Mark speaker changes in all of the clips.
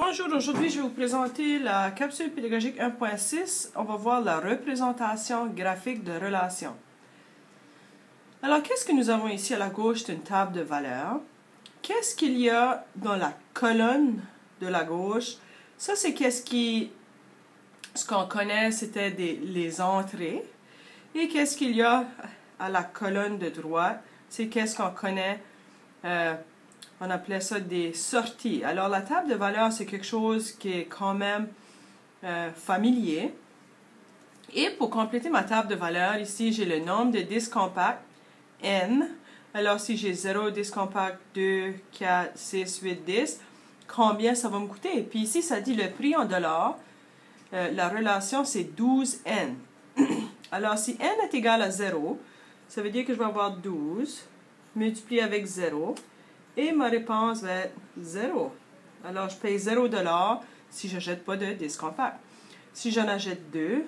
Speaker 1: Bonjour, aujourd'hui je vais vous présenter la capsule pédagogique 1.6. On va voir la représentation graphique de relations. Alors, qu'est-ce que nous avons ici à la gauche d'une table de valeurs? Qu'est-ce qu'il y a dans la colonne de la gauche? Ça, c'est ce qu'on connaît, c'était les entrées. Et qu'est-ce qu'il y a à la colonne de droite? C'est qu'est-ce qu'on connaît. On appelait ça des sorties. Alors, la table de valeurs, c'est quelque chose qui est quand même familier. Et pour compléter ma table de valeurs, ici, j'ai le nombre de disques compacts, N. Alors, si j'ai 0 disques compacts, 2, 4, 6, 8, 10, combien ça va me coûter? Puis ici, ça dit le prix en dollars. La relation, c'est 12N. Alors, si N est égal à 0, ça veut dire que je vais avoir 12 multiplié avec 0. Et ma réponse va être 0. Alors, je paye 0 $ si je n'achète pas de disque compact. Si j'en achète 2,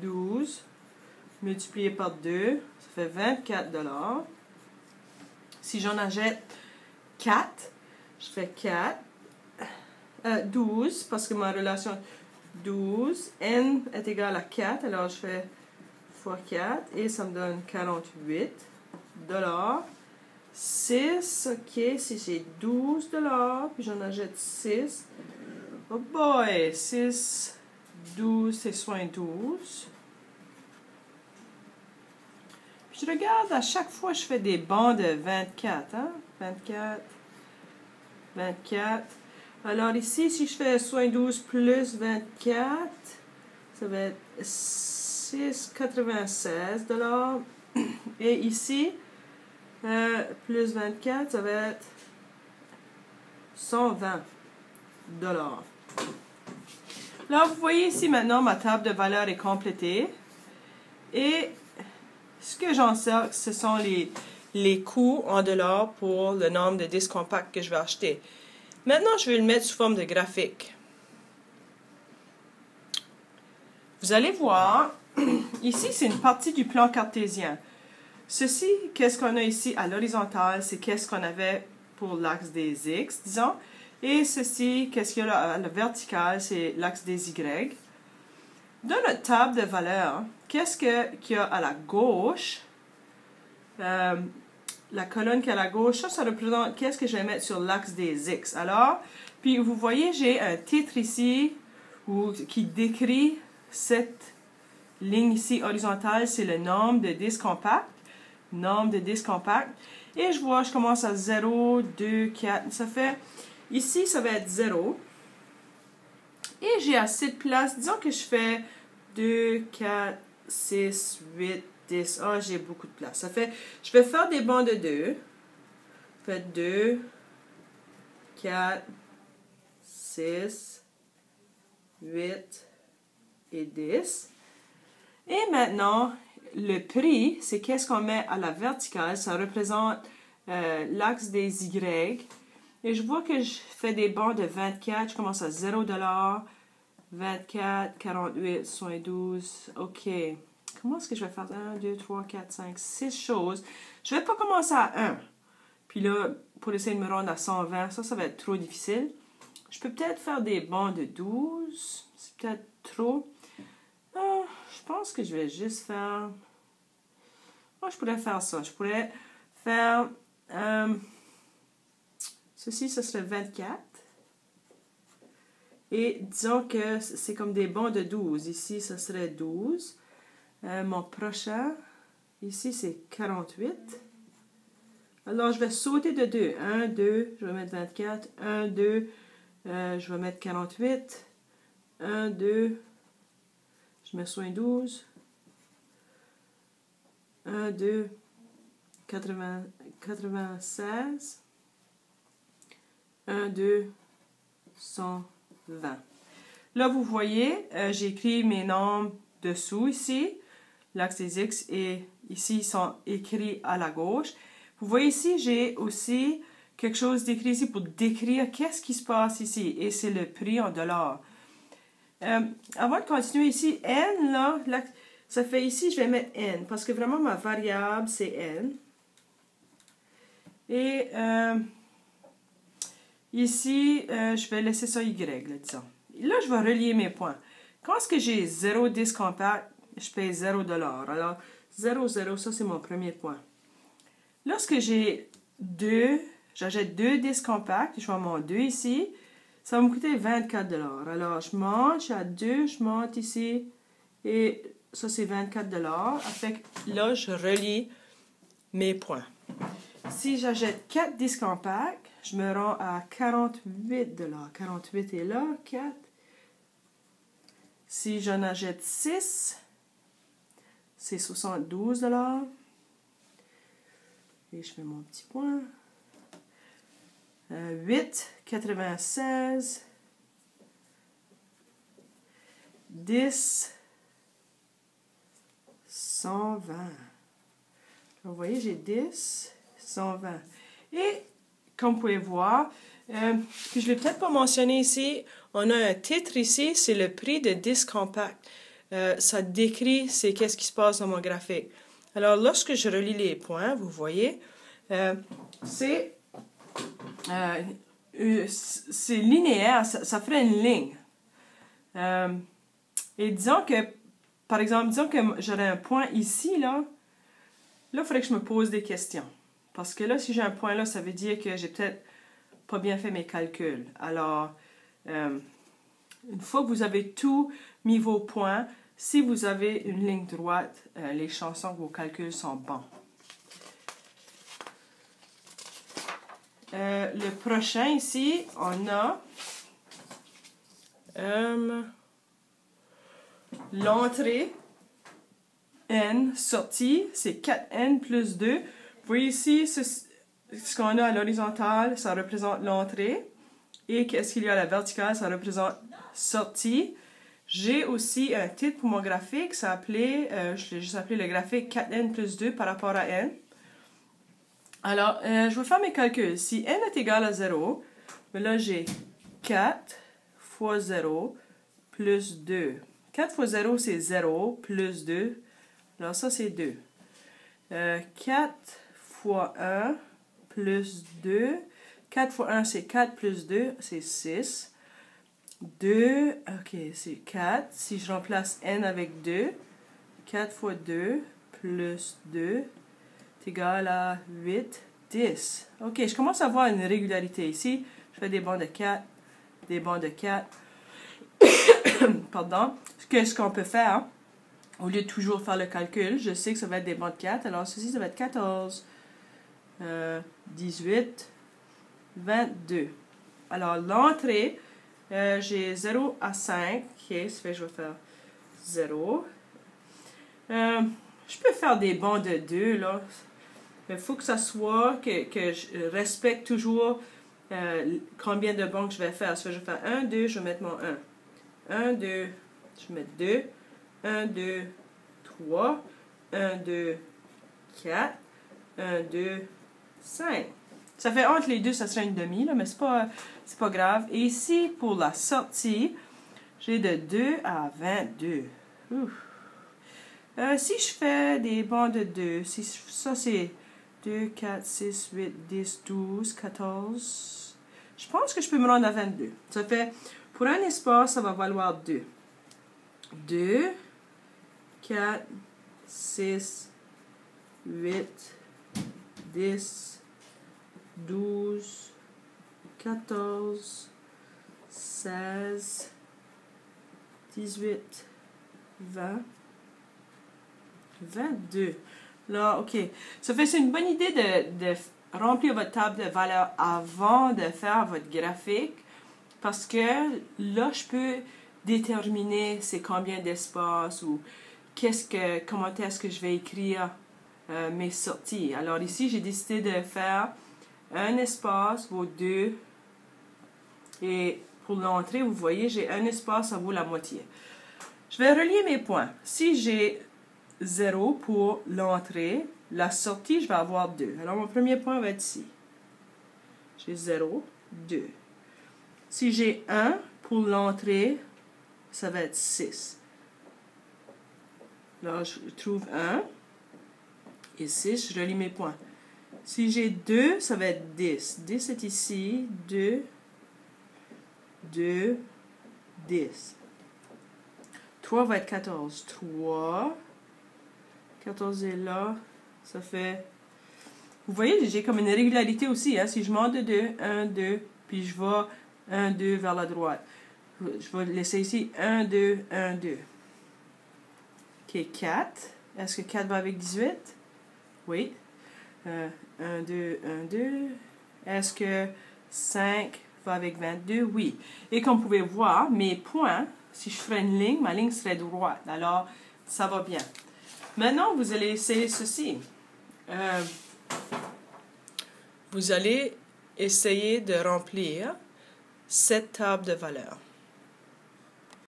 Speaker 1: 12 multiplié par 2, ça fait 24 $. Si j'en achète 4, je fais 4, 12, parce que ma relation 12, N est égal à 4, alors je fais fois 4, et ça me donne 48 $. 6, ok, si j'ai 12 $, puis j'en achète 6. Oh boy, 6, 12, c'est 72. Puis je regarde, à chaque fois, je fais des bancs de 24, hein? 24, 24. Alors ici, si je fais 72 plus 24, ça va être 6,96 $. Et ici, plus 24, ça va être 120 $. Là, vous voyez ici maintenant, ma table de valeurs est complétée. Et ce que j'en sers, ce sont les coûts en dollars pour le nombre de disques compacts que je vais acheter. Maintenant, je vais le mettre sous forme de graphique. Vous allez voir, ici, c'est une partie du plan cartésien. Ceci, qu'est-ce qu'on a ici à l'horizontale, c'est qu'est-ce qu'on avait pour l'axe des X, disons. Et ceci, qu'est-ce qu'il y a à la verticale, c'est l'axe des Y. Dans notre table de valeurs, qu'est-ce qu'il y a à la gauche? La colonne qui est à la gauche, ça représente qu'est-ce que je vais mettre sur l'axe des X. Alors, puis vous voyez, j'ai un titre ici qui décrit cette ligne ici horizontale, c'est le nombre de disques compacts. Nombre de disques compacts. Et je vois, je commence à 0, 2, 4. Ça fait, ici, ça va être 0. Et j'ai assez de place. Disons que je fais 2, 4, 6, 8, 10. Ah, j'ai beaucoup de place. Ça fait, je vais faire des bancs de 2. Je fais 2, 4, 6, 8 et 10. Et maintenant, le prix, c'est qu'est-ce qu'on met à la verticale. Ça représente l'axe des Y. Et je vois que je fais des bancs de 24. Je commence à 0 $, 24, 48, 72. OK. Comment est-ce que je vais faire 1, 2, 3, 4, 5, 6 choses? Je ne vais pas commencer à 1. Puis là, pour essayer de me rendre à 120, ça va être trop difficile. Je peux peut-être faire des bancs de 12. C'est peut-être trop. Je pense que je vais juste faire... Moi, je pourrais faire ça. Je pourrais faire... ceci, ce serait 24. Et disons que c'est comme des bancs de 12. Ici, ce serait 12. Mon prochain, ici, c'est 48. Alors, je vais sauter de 2. 1, 2, je vais mettre 24. 1, 2, je vais mettre 48. 1, 2, je mets 72. 1, 2, 96. 1, 2, 120. Là, vous voyez, j'ai écrit mes nombres dessous ici. L'axe des X et ici, ils sont écrits à la gauche. Vous voyez ici, j'ai aussi quelque chose d'écrit ici pour décrire qu'est-ce qui se passe ici. Et c'est le prix en dollars. Avant de continuer ici, N, là, ça fait ici, je vais mettre N, parce que vraiment, ma variable, c'est N. Et Ici, je vais laisser ça Y, là, disons. Là, je vais relier mes points. Quand est-ce que j'ai 0 disque compact, je paye 0 $. Alors, 0, 0, ça c'est mon premier point. Lorsque j'ai 2, j'achète 2 disques compacts, je vois mon 2 ici, ça va me coûter 24 $. Alors, je monte, je suis à 2, je monte ici, et ça c'est 24 $. Fait que là, je relie mes points. Si j'achète 4 disques compacts, je me rends à 48 $. 48 est là, 4. Si j'en achète 6, c'est 72 $. Et je fais mon petit point. 8, 96. 10, 120. Vous voyez, j'ai 10, 120. Et, comme vous pouvez voir, puis je ne l'ai peut-être pas mentionné ici, on a un titre ici, c'est le prix de disque compact. Ça décrit qu'est-ce qui se passe dans mon graphique. Alors, lorsque je relis les points, vous voyez, c'est linéaire, ça ferait une ligne. Et disons que, par exemple, disons que j'aurais un point ici, là, il faudrait que je me pose des questions. Parce que là, si j'ai un point là, ça veut dire que j'ai peut-être pas bien fait mes calculs. Alors, une fois que vous avez tout mis vos points, si vous avez une ligne droite, les chances que vos calculs sont bons. Le prochain ici, on a l'entrée n, sortie, c'est 4n plus 2. Vous voyez ici, ce qu'on a à l'horizontale, ça représente l'entrée. Et qu'est-ce qu'il y a à la verticale, ça représente sortie. J'ai aussi un titre pour mon graphique, je l'ai juste appelé le graphique 4n plus 2 par rapport à n. Alors, je vais faire mes calculs. Si n est égal à 0, là j'ai 4 fois 0 plus 2. 4 fois 0, c'est 0 plus 2. Alors ça, c'est 2. 4 fois 1 plus 2. 4 fois 1, c'est 4 plus 2, c'est 6. 2, ok, c'est 4. Si je remplace n avec 2, 4 fois 2 plus 2 est égal à 8, 10. Ok, je commence à voir une régularité ici. Je fais des bancs de 4, des bancs de 4. Pardon. Ce qu'on peut faire, hein, au lieu de toujours faire le calcul, je sais que ça va être des bancs de 4. Alors, ceci, ça va être 14, 18, 22. Alors, l'entrée, j'ai 0 à 5. Ok, ça fait que je vais faire 0. Je peux faire des bancs de 2, là. Il faut que ça soit, que je respecte toujours combien de bancs je vais faire. Ça fait que je vais faire 1, 2, je vais mettre mon 1. 1, 2, je vais mettre 2. 1, 2, 3. 1, 2, 4. 1, 2, 5. Ça fait entre les deux, ça serait une demi, là, mais c'est pas grave. Et ici, pour la sortie, j'ai de 2 à 22. Si je fais des bancs de 2, ça c'est 2, 4, 6, 8, 10, 12, 14. Je pense que je peux me rendre à 22. Ça fait, pour un espace, ça va valoir 2. 2, 4, 6, 8, 10, 12, 14, 16, 18, 20, 22. Là, ok. Ça fait, c'est une bonne idée de remplir votre table de valeurs avant de faire votre graphique. Parce que là, je peux déterminer c'est combien d'espace ou comment est-ce que je vais écrire mes sorties. Alors ici, j'ai décidé de faire un espace vaut 2. Et pour l'entrée, vous voyez, j'ai un espace, ça vaut la moitié. Je vais relier mes points. Si j'ai 0 pour l'entrée, la sortie, je vais avoir 2. Alors, mon premier point va être ici. J'ai 0, 2. Si j'ai 1 pour l'entrée, ça va être 6. Là, je trouve 1 et 6, je relis mes points. Si j'ai 2, ça va être 10. 10 est ici, 2, 2, 10. 3 va être 14. 3. 14 est là. Ça fait... Vous voyez, j'ai comme une irrégularité aussi. Hein? Si je monte de 2, 1, 2, puis je vais 1, 2 vers la droite. Je vais laisser ici 1, 2, 1, 2. OK, 4. Est-ce que 4 va avec 18? Oui. 1, 2, 1, 2. Est-ce que 5 va avec 22? Oui. Et comme vous pouvez voir, mes points, si je ferais une ligne, ma ligne serait droite. Alors, ça va bien. Maintenant, vous allez essayer ceci. Vous allez essayer de remplir cette table de valeurs.